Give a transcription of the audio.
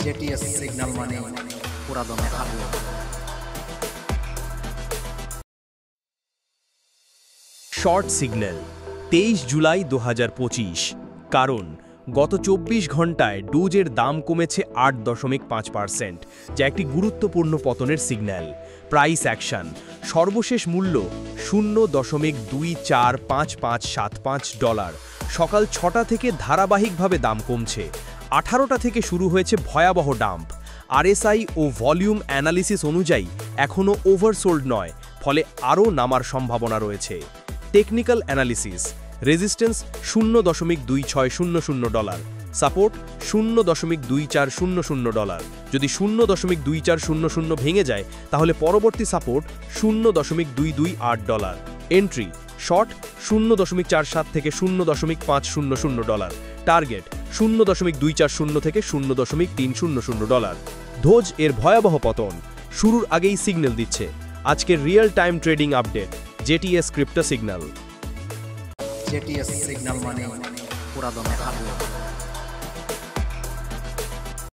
JTS signal মানে পুরাদমে হারলো। শর্ট সিগন্যাল 23 জুলাই 2025। কারণ গত 24 ঘন্টায় ডোজের দাম কমেছে 8.5%, যা একটি গুরুত্বপূর্ণ পতনের সিগন্যাল। প্রাইস অ্যাকশন, সর্বশেষ মূল্য $0.245575। সকাল 6টা থেকে ধারাবাহিকভাবে দাম কমছে। 18টা থেকে শুরু হয়েছে ভয়াবহ ডাম্প। আরএসআই ও ভলিউম অ্যানালিসিস অনুযায়ী এখনও ওভারসোল্ড নয়, ফলে আরও নামার সম্ভাবনা রয়েছে। Technical analysis, resistance $0.2600, support $0.2400। যদি $0.2400 ভেঙে যায় তাহলে পরবর্তী সাপোর্ট $0.228। এন্ট্রি শর্ট $0.47 থেকে $0.500। টার্গেট $0.240 থেকে $0.300। ধোজ এর ভয়াবহ পতন শুরুর আগেই সিগন্যাল দিচ্ছে। আজকের real time trading update, JTS crypto signal. JTS signal মানে পুরাদমে হারলো।